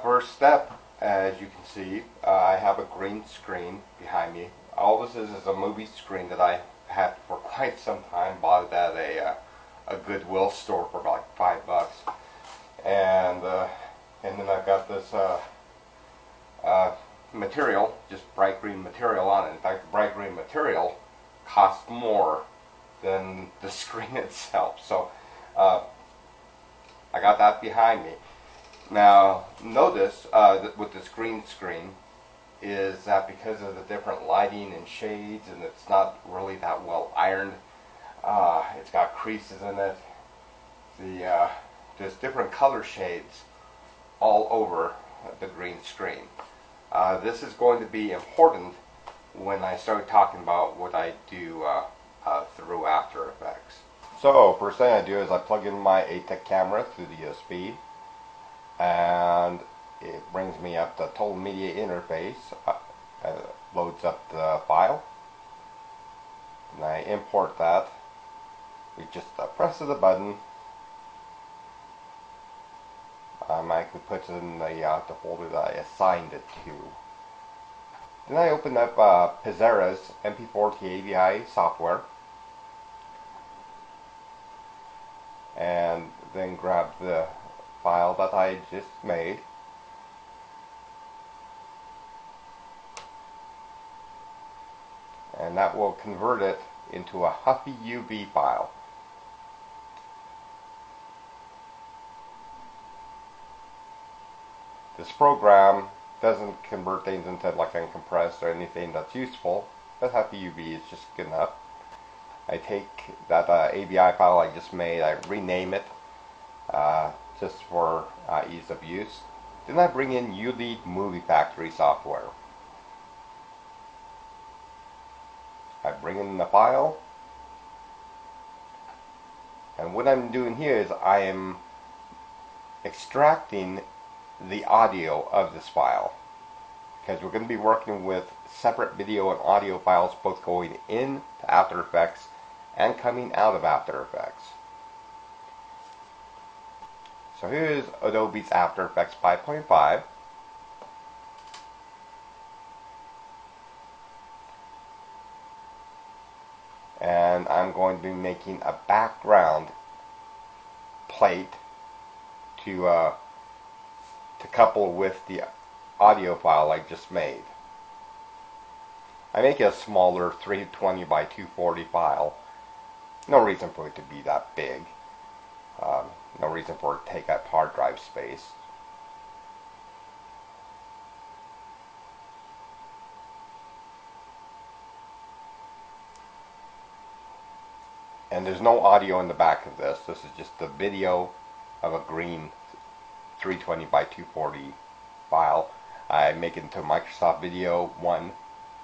First step, as you can see, I have a green screen behind me. All this is a movie screen that I had for quite some time. Bought it at a Goodwill store for like $5, and then I've got this material, just bright green material on it. In fact, the bright green material costs more than the screen itself. So I got that behind me. Now notice with this green screen is that because of the different lighting and shades, and it's not really that well ironed, it's got creases in it. There's different color shades all over the green screen. This is going to be important when I start talking about what I do through After Effects. So first thing I do is I plug in my ATEC camera through the USB, and it brings me up the Total Media Interface, loads up the file, and I import that. We just press the button. I could put it in the folder that I assigned it to. Then I open up Pizarra's MP4 to AVI software, and then grab the file that I just made. And that will convert it into a Huffy UV file. This program doesn't convert things into like uncompressed or anything that's useful, but Huffy UV is just good enough. I take that AVI file I just made, I rename it just for ease of use. Then I bring in ULEAD Movie Factory software. I bring in the file, and what I'm doing here is I am extracting the audio of this file, because we're going to be working with separate video and audio files both going into After Effects and coming out of After Effects. So here's Adobe's After Effects 5.5. And I'm going to be making a background plate to couple with the audio file I just made. I make a smaller 320 by 240 file. No reason for it to be that big. No reason for it to take up hard drive space. And there's no audio in the back of this. This is just the video of a green 320 by 240 file. I make it into a Microsoft Video 1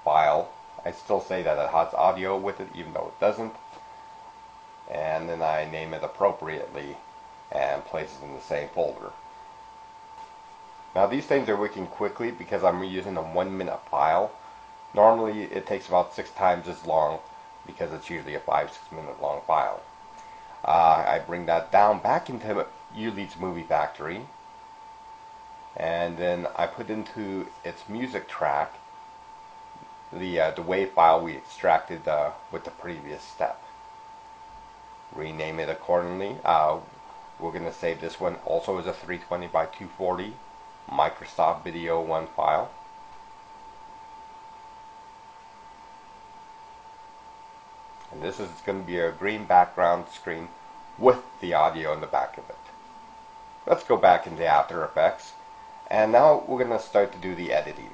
file. I still say that it has audio with it even though it doesn't. And then I name it appropriately and place it in the same folder. Now these things are working quickly because I'm using a 1-minute file. Normally it takes about 6 times as long because it's usually a 5-6 minute long file. I bring that down back into ULEAD's Movie Factory, and then I put into its music track the WAV file we extracted with the previous step. Rename it accordingly. We're going to save this one also as a 320 by 240 Microsoft Video 1 file. And this is going to be a green background screen with the audio in the back of it. Let's go back into After Effects, and now we're going to start to do the editing.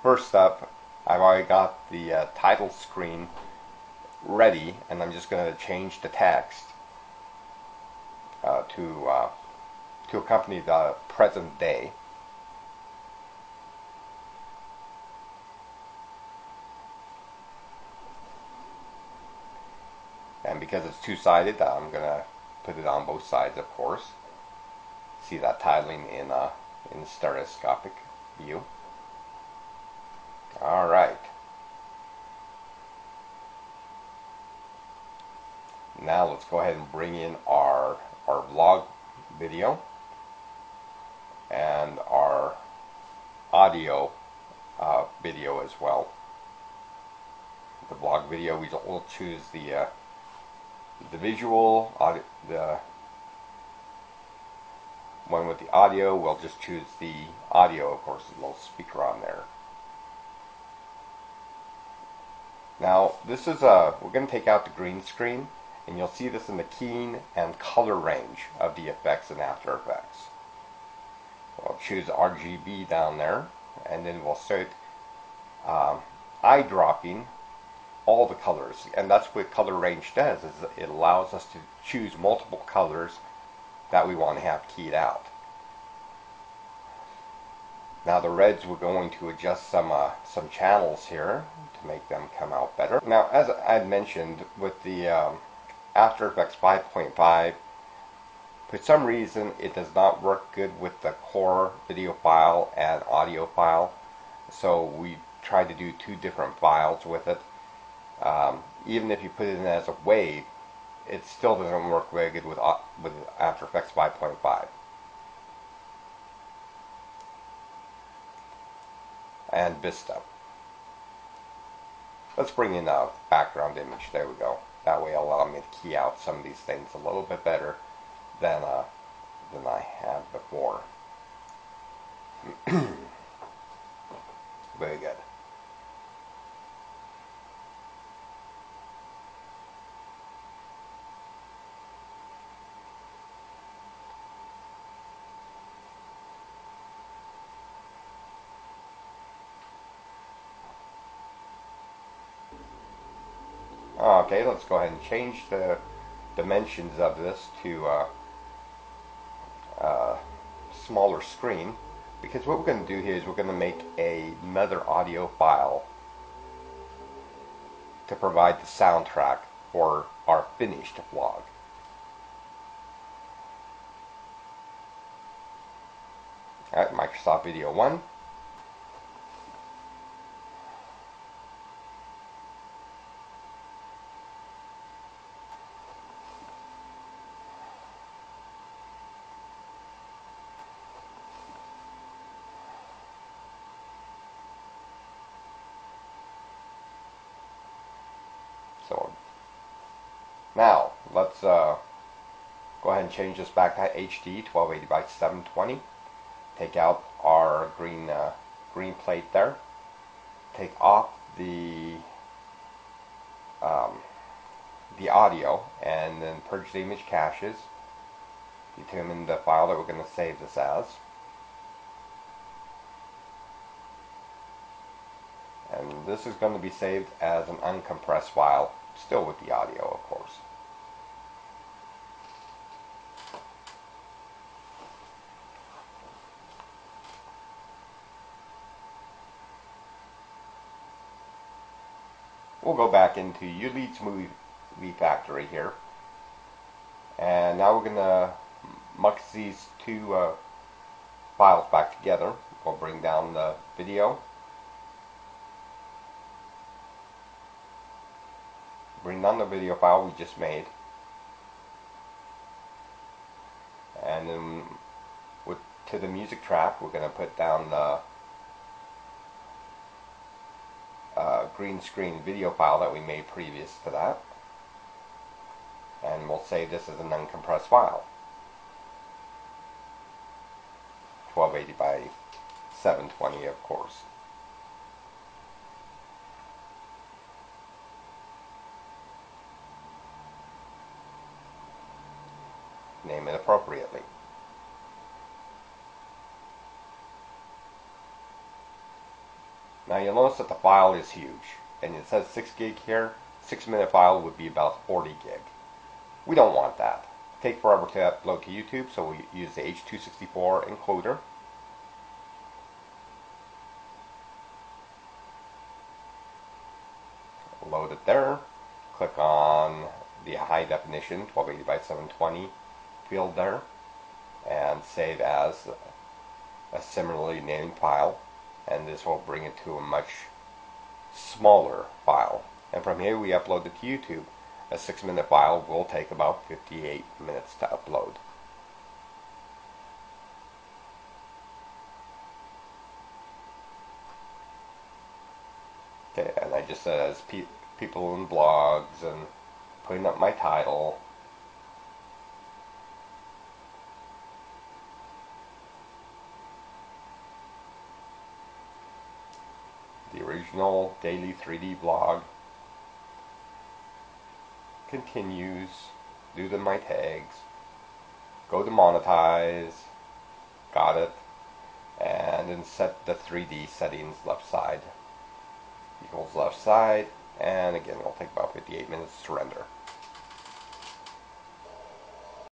First up, I've already got the title screen ready, and I'm just going to change the text to accompany the present day. And because it's two-sided, I'm going to put it on both sides, of course. See that titling in stereoscopic view. Alright. Now let's go ahead and bring in our vlog video. audio video as well. The blog video, we'll choose the visual audio, the one with the audio. We'll just choose the audio, of course, the little speaker on there. Now this is we're going to take out the green screen, and you'll see this in the keying and color range of the effects in After Effects. We'll choose RGB down there, and then we'll start eyedropping all the colors. And that's what color range does, is it allows us to choose multiple colors that we want to have keyed out. Now the reds, we're going to adjust some channels here to make them come out better. Now, as I mentioned, with the After Effects 5.5, for some reason it does not work good with the core video file and audio file, so we tried to do two different files with it. Even if you put it in as a wave, it still doesn't work very good with After Effects 5.5. and Vista. Let's bring in a background image. There we go. That way it'll allow me to key out some of these things a little bit better than I had before. Very good. Okay, let's go ahead and change the dimensions of this to smaller screen, because what we're going to do here is we're going to make another audio file to provide the soundtrack for our finished vlog. Alright, Microsoft Video 1. So now let's go ahead and change this back to HD 1280 by 720. Take out our green plate there. Take off the audio, and then purge the image caches. Determine the file that we're going to save this as. And this is going to be saved as an uncompressed file, still with the audio, of course. We'll go back into Ulead's Movie Factory here. And now we're going to mux these two files back together. We'll bring down the video. Bring down the video file we just made, and then to the music track we're going to put down the green screen video file that we made previous to that, and we'll save this as an uncompressed file, 1280 by 720, of course. Name it appropriately. Now you'll notice that the file is huge, and it says 6 gig here. 6-minute file would be about 40 gig. We don't want that. Take forever to upload to YouTube, so we use the H.264 encoder. Load it there. Click on the high definition 1280 by 720 field there, and save as a similarly named file, and this will bring it to a much smaller file. And from here we upload it to YouTube. A 6-minute file will take about 58 minutes to upload. Okay, and I just says people in blogs and putting up my title. The original Day031 blog continues. Do my tags. Go to monetize. Got it. And then set the 3D settings left side equals left side. And again, it'll take about 58 minutes to render.